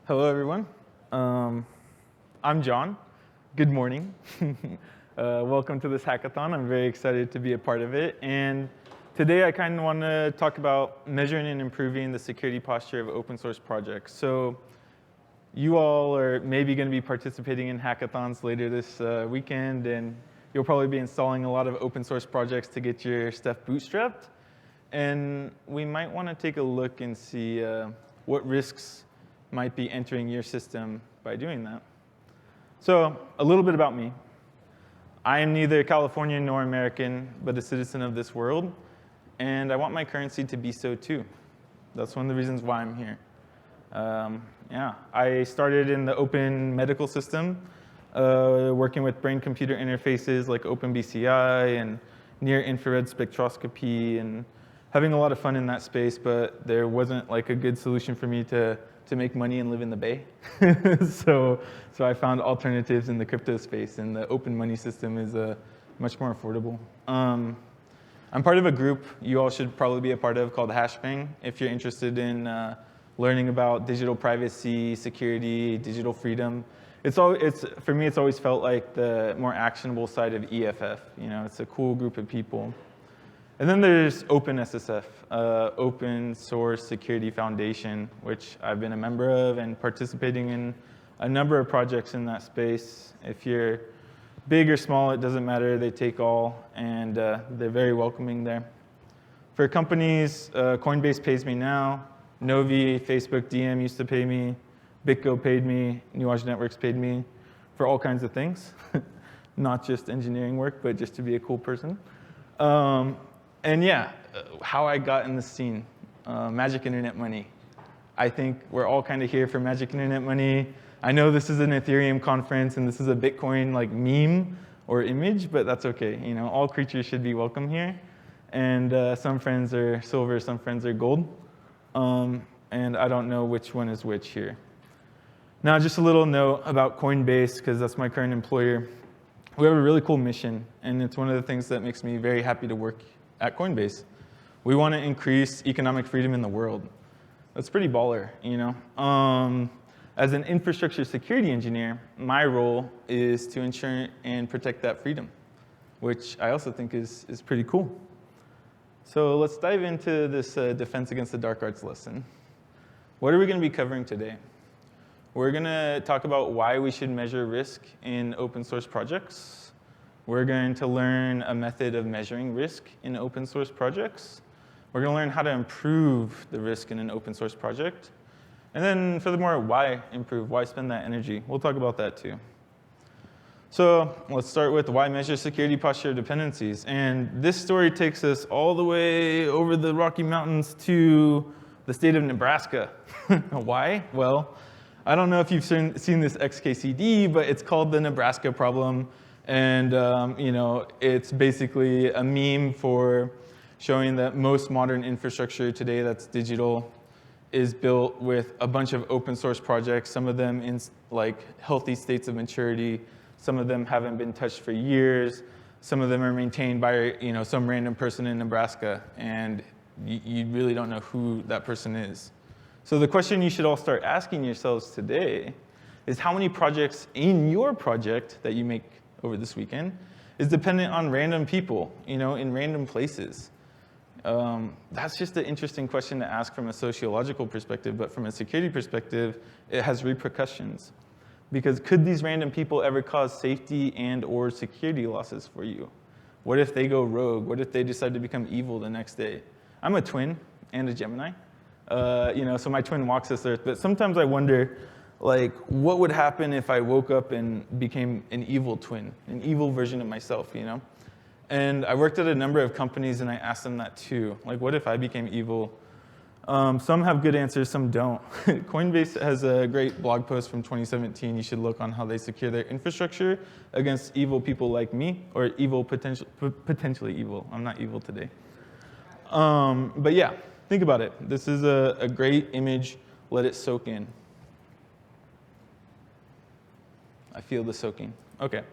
Hello, everyone. I'm John. Good morning. Welcome to this hackathon. I'm very excited to be a part of it. And today I kind of want to talk about measuring and improving the security posture of open source projects. So you all are maybe going to be participating in hackathons later this weekend, and you'll probably be installing a lot of open source projects to get your stuff bootstrapped. And we might want to take a look and see what risks might be entering your system by doing that. So a little bit about me. I am neither Californian nor American, but a citizen of this world. And I want my currency to be so too. That's one of the reasons why I'm here. I started in the open medical system, working with brain-computer interfaces like OpenBCI and near-infrared spectroscopy, and having a lot of fun in that space, but there wasn't like a good solution for me to make money and live in the Bay. so I found alternatives in the crypto space, and the open money system is much more affordable. I'm part of a group you all should probably be a part of called Hashbang if you're interested in learning about digital privacy, security, digital freedom. For me, it's always felt like the more actionable side of EFF. You know, it's a cool group of people. And then there's Openssf, Open Source Security Foundation, which I've been a member of and participating in a number of projects in that space. If you're big or small, it doesn't matter. They take all, and they're very welcoming there. For companies, Coinbase pays me now. Novi, Facebook, DM used to pay me. BitGo paid me. Nuage Networks paid me for all kinds of things. Not just engineering work, but just to be a cool person. And yeah, how I got in the scene, magic internet money. I think we're all kind of here for magic internet money. I know this is an Ethereum conference and this is a Bitcoin like meme or image, but that's okay. You know, all creatures should be welcome here. And some friends are silver, some friends are gold. And I don't know which one is which here. Now, just a little note about Coinbase, because that's my current employer. We have a really cool mission, and it's one of the things that makes me very happy to work at Coinbase. We want to increase economic freedom in the world. That's pretty baller, you know. As an infrastructure security engineer, my role is to ensure and protect that freedom, which I also think is pretty cool. So let's dive into this defense against the dark arts lesson. What are we going to be covering today? We're going to talk about why we should measure risk in open source projects. We're going to learn a method of measuring risk in open source projects. We're going to learn how to improve the risk in an open source project. And then furthermore, why improve? Why spend that energy? We'll talk about that too. So let's start with why measure security posture of dependencies. And this story takes us all the way over the Rocky Mountains to the state of Nebraska. Why? Well, I don't know if you've seen this XKCD, but it's called the Nebraska problem. And you know, it's basically a meme for showing that most modern infrastructure today that's digital is built with a bunch of open source projects, some of them in like healthy states of maturity, some of them haven't been touched for years, some of them are maintained by some random person in Nebraska, and you really don't know who that person is. So the question you should all start asking yourselves today is how many projects in your project that you make over this weekend is dependent on random people, in random places. That's just an interesting question to ask from a sociological perspective, but from a security perspective, it has repercussions. Because could these random people ever cause safety and or security losses for you? What if they go rogue? What if they decide to become evil the next day? I'm a twin and a Gemini, so my twin walks this earth, but sometimes I wonder, like, what would happen if I woke up and became an evil twin, an evil version of myself, And I worked at a number of companies, and I asked them that too. Like, what if I became evil? Some have good answers, some don't. Coinbase has a great blog post from 2017. You should look on how they secure their infrastructure against evil people like me, or evil, potentially evil. I'm not evil today. But yeah, think about it. This is a great image. Let it soak in. I feel the soaking. OK.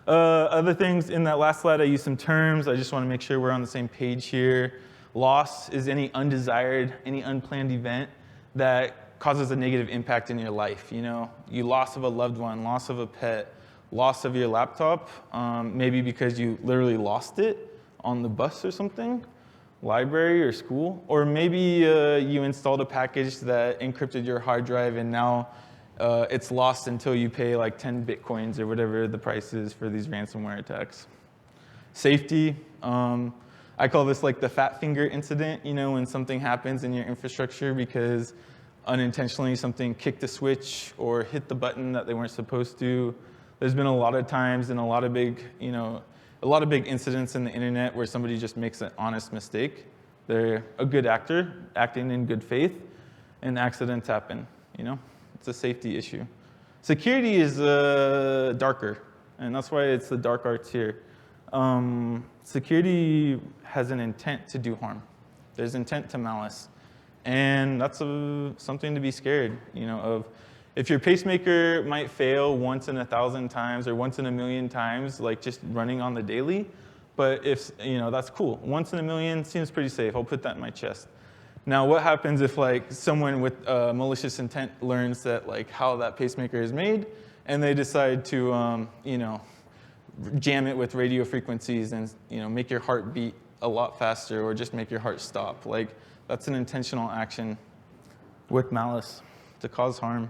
Other things in that last slide, I used some terms. I just want to make sure we're on the same page here. Loss is any undesired, any unplanned event that causes a negative impact in your life. You loss of a loved one, loss of a pet, loss of your laptop, maybe because you literally lost it on the bus or something, library or school, or maybe you installed a package that encrypted your hard drive and now it's lost until you pay like 10 Bitcoins or whatever the price is for these ransomware attacks. Safety, I call this like the fat finger incident, when something happens in your infrastructure because unintentionally something kicked a switch or hit the button that they weren't supposed to. There's been a lot of times and a lot of big incidents in the internet where somebody just makes an honest mistake. They're a good actor, acting in good faith, and accidents happen, It's a safety issue. Security is darker, and that's why it's the dark arts here. Security has an intent to do harm. There's intent to malice. And that's something to be scared, of. If your pacemaker might fail once in 1,000 times or once in 1,000,000 times, like just running on the daily, but if, that's cool. Once in 1,000,000 seems pretty safe. I'll put that in my chest. Now, what happens if like someone with malicious intent learns that like how that pacemaker is made, and they decide to, jam it with radio frequencies and, make your heart beat a lot faster or just make your heart stop? Like, that's an intentional action with malice to cause harm.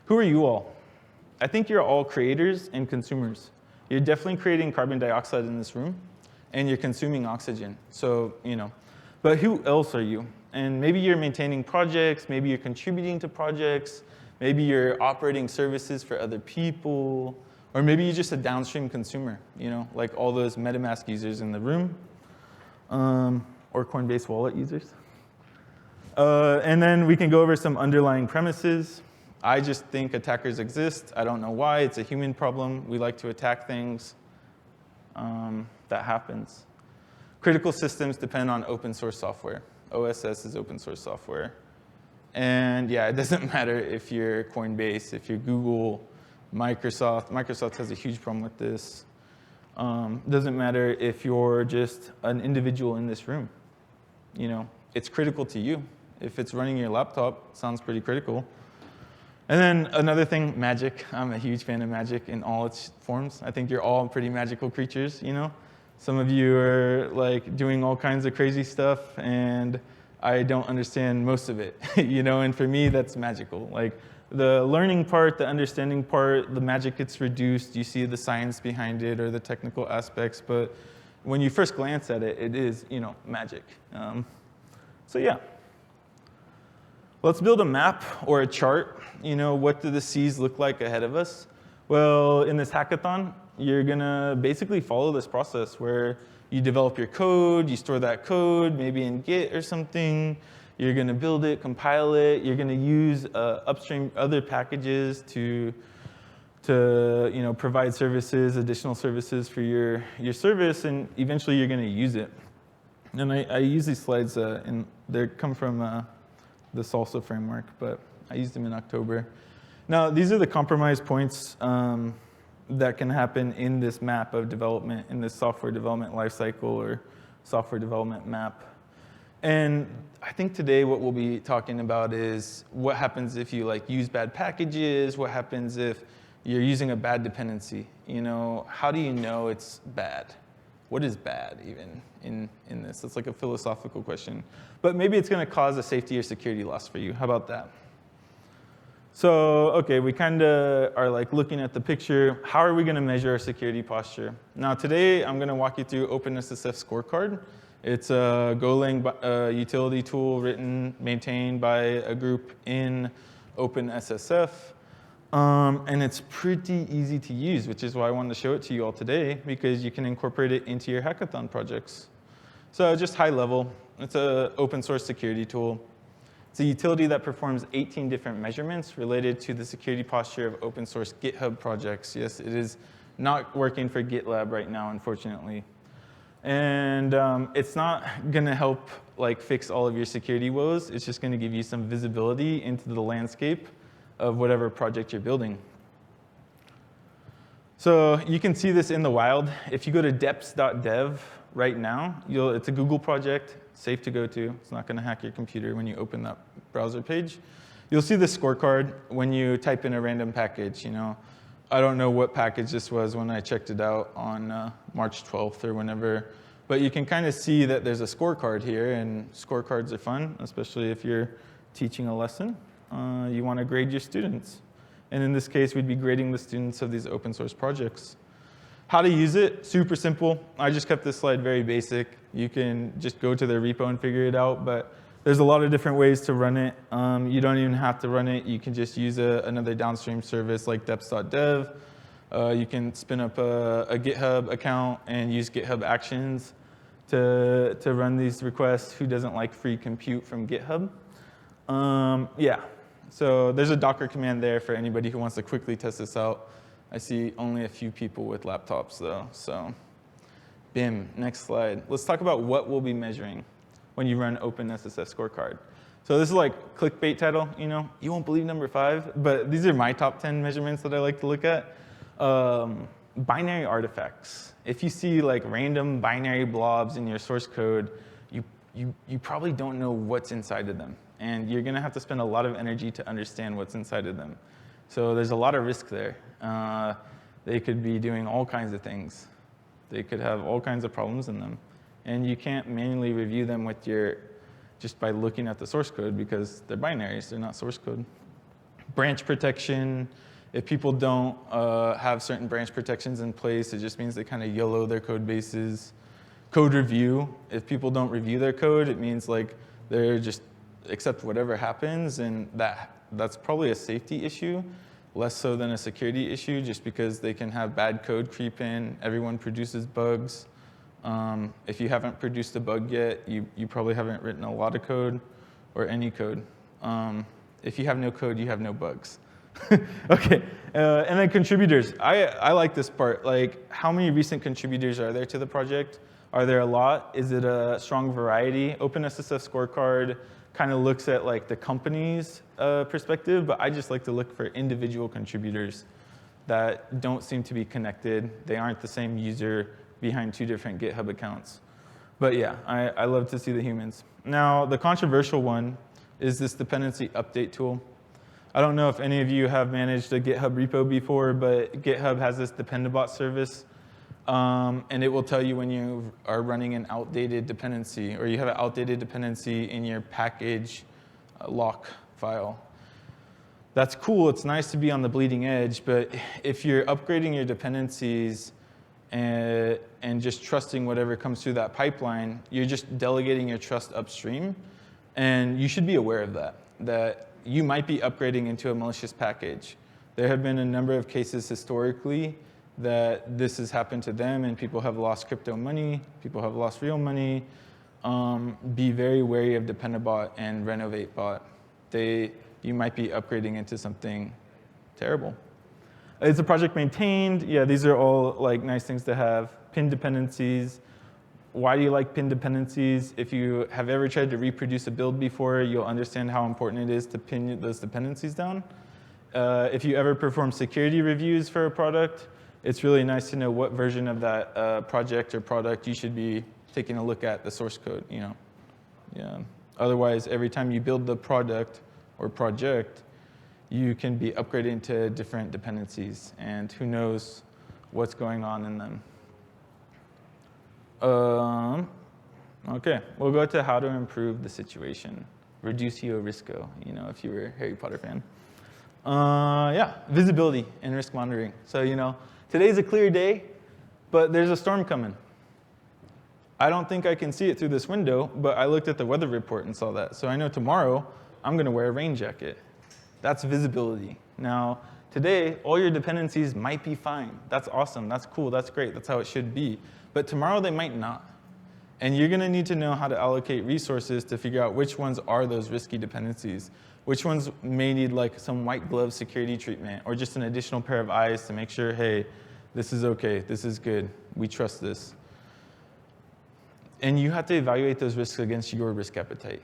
Who are you all? I think you're all creators and consumers. You're definitely creating carbon dioxide in this room, and you're consuming oxygen. So, but who else are you? And maybe you're maintaining projects, maybe you're contributing to projects, maybe you're operating services for other people, or maybe you're just a downstream consumer, like all those MetaMask users in the room, or Coinbase wallet users. And then we can go over some underlying premises. I just think attackers exist. I don't know why. It's a human problem. We like to attack things. That happens. Critical systems depend on open source software. OSS is open source software. And yeah, it doesn't matter if you're Coinbase, if you're Google, Microsoft. Microsoft has a huge problem with this. Doesn't matter if you're just an individual in this room. It's critical to you. If it's running your laptop, it sounds pretty critical. And then another thing, magic. I'm a huge fan of magic in all its forms. I think you're all pretty magical creatures, Some of you are like doing all kinds of crazy stuff, and I don't understand most of it, And for me, that's magical. Like the learning part, the understanding part, the magic gets reduced. You see the science behind it or the technical aspects, but when you first glance at it, it is, magic. So yeah. Let's build a map or a chart. What do the C's look like ahead of us? Well, in this hackathon, you're going to basically follow this process where you develop your code, you store that code, maybe in Git or something. You're going to build it, compile it. You're going to use upstream other packages to provide services, additional services for your service, and eventually you're going to use it. And I use these slides, and they come from the Salsa framework, but I used them in October. Now, these are the compromise points that can happen in this map of development, in this software development lifecycle or software development map. And I think today what we'll be talking about is what happens if you use bad packages, what happens if you're using a bad dependency. How do you know it's bad? What is bad even in this? It's like a philosophical question. But maybe it's going to cause a safety or security loss for you. How about that? So, okay, we kind of are looking at the picture. How are we going to measure our security posture? Now, today I'm going to walk you through Openssf Scorecard. It's a Golang utility tool maintained by a group in Openssf. And it's pretty easy to use, which is why I wanted to show it to you all today, because you can incorporate it into your hackathon projects. So just high level, it's an open source security tool. It's a utility that performs 18 different measurements related to the security posture of open source GitHub projects. Yes, it is not working for GitLab right now, unfortunately. And it's not going to help fix all of your security woes. It's just going to give you some visibility into the landscape of whatever project you're building. So you can see this in the wild. If you go to deps.dev right now, it's a Google project, safe to go to. It's not going to hack your computer when you open that browser page. You'll see the scorecard when you type in a random package. I don't know what package this was when I checked it out on March 12th or whenever, but you can kind of see that there's a scorecard here, and scorecards are fun, especially if you're teaching a lesson. You want to grade your students. And in this case, we'd be grading the students of these open source projects. How to use it, super simple. I just kept this slide very basic. You can just go to their repo and figure it out, but there's a lot of different ways to run it. You don't even have to run it. You can just use another downstream service like deps.dev. You can spin up a GitHub account and use GitHub Actions to run these requests. Who doesn't like free compute from GitHub? Yeah, so there's a Docker command there for anybody who wants to quickly test this out. I see only a few people with laptops, though, so BIM, next slide. Let's talk about what we'll be measuring when you run Openssf Scorecard. So this is like clickbait title, you won't believe number 5, but these are my top 10 measurements that I like to look at. Binary artifacts. If you see like random binary blobs in your source code, you probably don't know what's inside of them. And you're going to have to spend a lot of energy to understand what's inside of them. So there's a lot of risk there. They could be doing all kinds of things. They could have all kinds of problems in them. And you can't manually review them with just by looking at the source code because they're binaries, they're not source code. Branch protection. If people don't have certain branch protections in place, it just means they kind of YOLO their code bases. Code review. If people don't review their code, it means like they're just accept whatever happens, and that's probably a safety issue, less so than a security issue, just because they can have bad code creep in. Everyone produces bugs. If you haven't produced a bug yet, you probably haven't written a lot of code or any code. If you have no code, you have no bugs. Okay, and then contributors. I like this part. Like, how many recent contributors are there to the project? Are there a lot? Is it a strong variety? Openssf Scorecard kind of looks at like the company's perspective, but I just like to look for individual contributors that don't seem to be connected. They aren't the same user behind 2 different GitHub accounts. But yeah, I love to see the humans. Now, the controversial one is this dependency update tool. I don't know if any of you have managed a GitHub repo before, but GitHub has this Dependabot service. And it will tell you when you are running an outdated dependency, or you have an outdated dependency in your package lock file. That's cool. It's nice to be on the bleeding edge. But if you're upgrading your dependencies and just trusting whatever comes through that pipeline, you're just delegating your trust upstream. And you should be aware of that you might be upgrading into a malicious package. There have been a number of cases historically that this has happened to them, and people have lost crypto money, people have lost real money. Be very wary of Dependabot and RenovateBot. You might be upgrading into something terrible. Is the project maintained? Yeah, these are all like nice things to have. Pin dependencies. Why do you like pin dependencies? If you have ever tried to reproduce a build before, you'll understand how important it is to pin those dependencies down. If you ever perform security reviews for a product, it's really nice to know what version of that project or product you should be taking a look at the source code. Yeah. Otherwise, every time you build the product or project, you can be upgrading to different dependencies, and who knows what's going on in them. Okay, we'll go to how to improve the situation. Reducio risco, if you were a Harry Potter fan. Yeah, visibility and risk monitoring. So, today's a clear day, but there's a storm coming. I don't think I can see it through this window, but I looked at the weather report and saw that. So I know tomorrow I'm going to wear a rain jacket. That's visibility. Now, today, all your dependencies might be fine. That's awesome. That's cool. That's great. That's how it should be. But tomorrow, they might not. And you're going to need to know how to allocate resources to figure out which ones are those risky dependencies. Which ones may need like some white glove security treatment, or just an additional pair of eyes to make sure, hey, this is OK. This is good. We trust this. And you have to evaluate those risks against your risk appetite.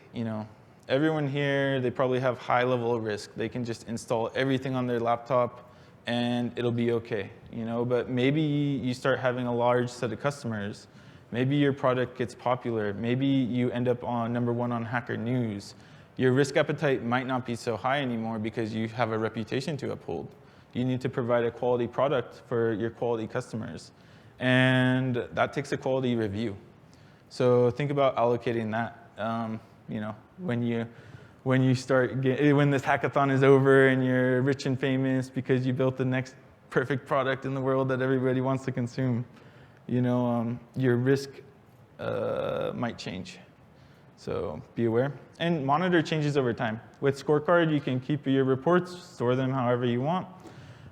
Everyone here, they probably have high level of risk. They can just install everything on their laptop, and it'll be OK. But maybe you start having a large set of customers. Maybe your product gets popular. Maybe you end up on #1 on Hacker News. Your risk appetite might not be so high anymore because you have a reputation to uphold. You need to provide a quality product for your quality customers. And that takes a quality review. So think about allocating that. When this hackathon is over and you're rich and famous because you built the next perfect product in the world that everybody wants to consume, your risk might change. So be aware. And monitor changes over time. With Scorecard, you can keep your reports, store them however you want,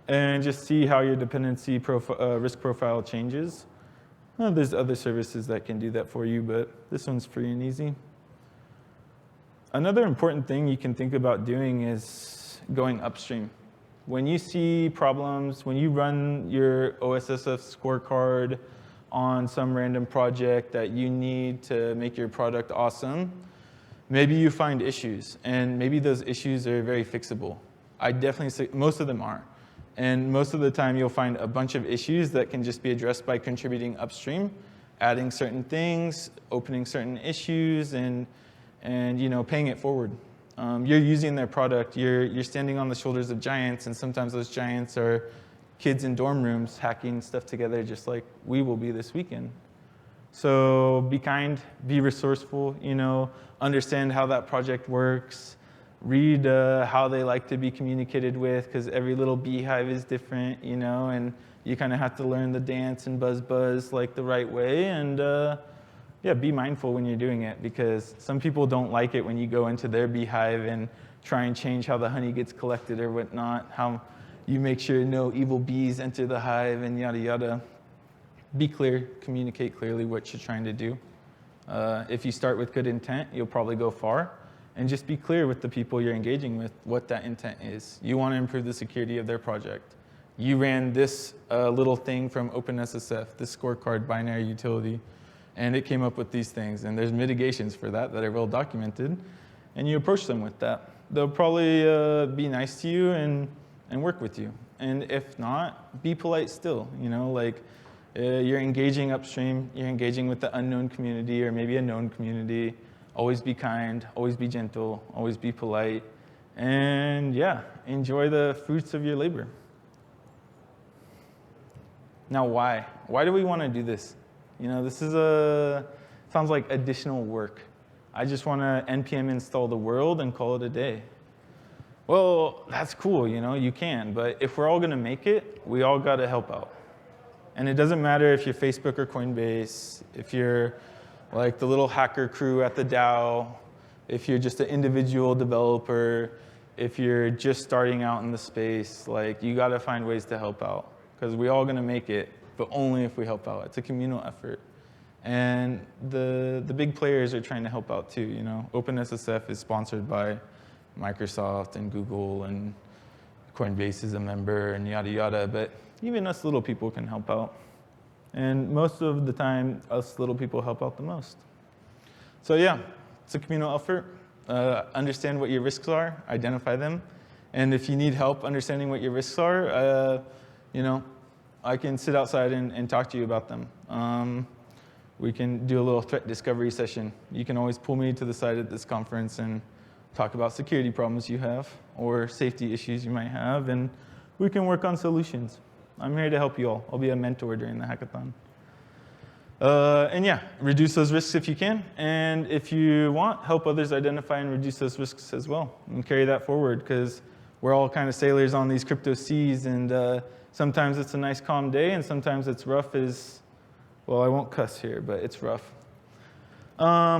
and just see how your dependency risk profile changes. There's other services that can do that for you, but this one's free and easy. Another important thing you can think about doing is going upstream. When you see problems, when you run your Openssf Scorecard on some random project that you need to make your product awesome, maybe you find issues, and maybe those issues are very fixable. I definitely say most of them are. And most of the time, you'll find a bunch of issues that can just be addressed by contributing upstream, adding certain things, opening certain issues, and paying it forward. You're using their product. You're standing on the shoulders of giants, and sometimes those giants are kids in dorm rooms hacking stuff together just like we will be this weekend. So be kind, be resourceful, understand how that project works. Read how they like to be communicated with, because every little beehive is different, and you kind of have to learn the dance and buzz like the right way. And be mindful when you're doing it, because some people don't like it when you go into their beehive and try and change how the honey gets collected or whatnot, how you make sure no evil bees enter the hive and yada yada. Be clear, communicate clearly what you're trying to do. If you start with good intent, you'll probably go far. And just be clear with the people you're engaging with what that intent is. You want to improve the security of their project. You ran this little thing from Openssf, this scorecard binary utility, and it came up with these things. And there's mitigations for that are well documented. And you approach them with that. They'll probably be nice to you and work with you. And if not, be polite still. You're engaging upstream. You're engaging with the unknown community or maybe a known community. Always be kind, always be gentle, always be polite, and enjoy the fruits of your labor. Now, why? Why do we want to do this? This sounds like additional work. I just want to npm install the world and call it a day. Well, that's cool, you can, but if we're all going to make it, we all got to help out. And it doesn't matter if you're Facebook or Coinbase, if you're like the little hacker crew at the DAO, if you're just an individual developer, if you're just starting out in the space, you got to find ways to help out, because we're all going to make it, but only if we help out. It's a communal effort. And the big players are trying to help out too. Openssf is sponsored by Microsoft and Google, and Coinbase is a member, and yada yada, but even us little people can help out. And most of the time, us little people help out the most. So it's a communal effort. Understand what your risks are, identify them. And if you need help understanding what your risks are, I can sit outside and talk to you about them. We can do a little threat discovery session. You can always pull me to the side at this conference and talk about security problems you have or safety issues you might have, and we can work on solutions. I'm here to help you all. I'll be a mentor during the hackathon. Reduce those risks if you can. And if you want, help others identify and reduce those risks as well. And carry that forward, because we're all kind of sailors on these crypto seas. And sometimes it's a nice calm day, and sometimes it's rough as, well, I won't cuss here, but it's rough.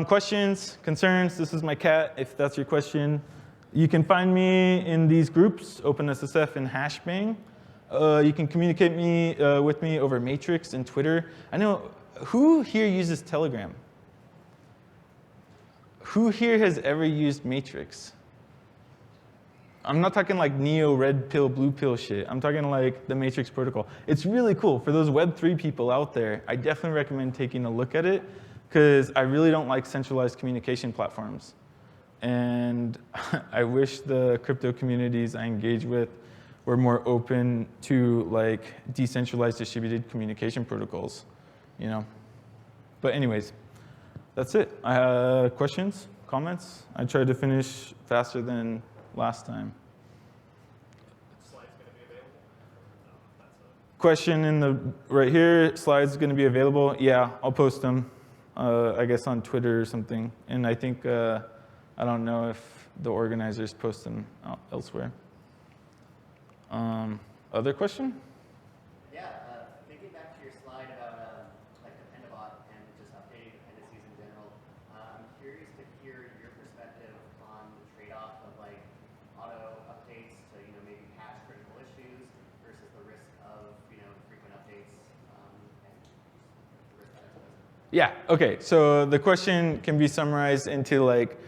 Questions, concerns? This is my cat, if that's your question. You can find me in these groups, Openssf and Hashbang. You can communicate with me over Matrix and Twitter. I know, who here uses Telegram? Who here has ever used Matrix? I'm not talking like Neo, red pill, blue pill shit. I'm talking like the Matrix protocol. It's really cool. For those Web3 people out there, I definitely recommend taking a look at it, because I really don't like centralized communication platforms. And I wish the crypto communities I engage with were more open to decentralized distributed communication protocols, But anyways, that's it. Questions, Comments? I tried to finish faster than last time. Slides going to be available? That's a Question in the right here, slides going to be available? Yeah, I'll post them, I guess on Twitter or something. And I think, I don't know if the organizers post them out elsewhere. Other question? Yeah, thinking back to your slide about like Dependabot and just updating dependencies in general, I'm curious to hear your perspective on the trade-off of like auto updates to maybe patch critical issues versus the risk of frequent updates and the risk that it does. Yeah, okay. So the question can be summarized into like,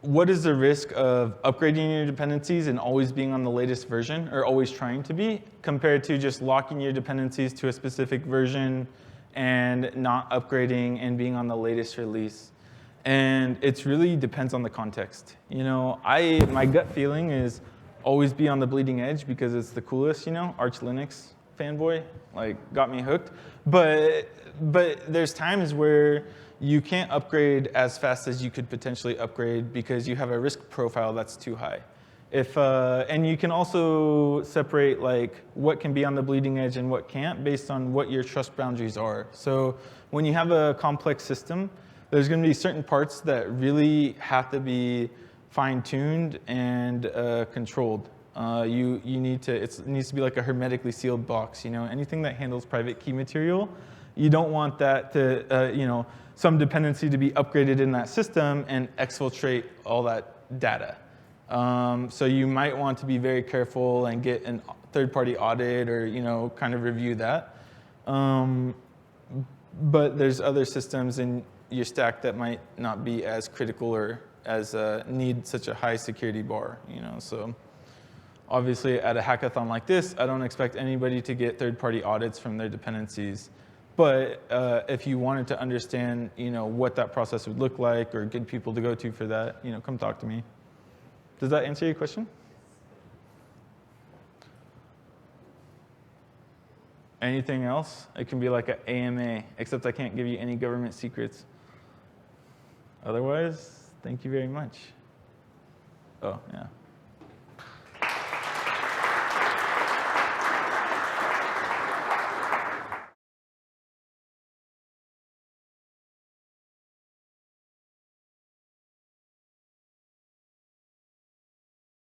what is the risk of upgrading your dependencies and always being on the latest version, or always trying to be, compared to just locking your dependencies to a specific version and not upgrading and being on the latest release? And it really depends on the context. My gut feeling is always be on the bleeding edge because it's the coolest, Arch Linux fanboy, like got me hooked. But there's times where you can't upgrade as fast as you could potentially upgrade because you have a risk profile that's too high. And you can also separate like what can be on the bleeding edge and what can't based on what your trust boundaries are. So when you have a complex system, there's going to be certain parts that really have to be fine-tuned and controlled. It needs to be like a hermetically sealed box. Anything that handles private key material, you don't want that to, some dependency to be upgraded in that system and exfiltrate all that data. So you might want to be very careful and get a third-party audit or kind of review that. But there's other systems in your stack that might not be as critical or as need such a high security bar. So obviously at a hackathon like this, I don't expect anybody to get third-party audits from their dependencies. But if you wanted to understand, what that process would look like or get people to go to for that, come talk to me. Does that answer your question? Anything else? It can be like an AMA, except I can't give you any government secrets. Otherwise, thank you very much. Oh, yeah.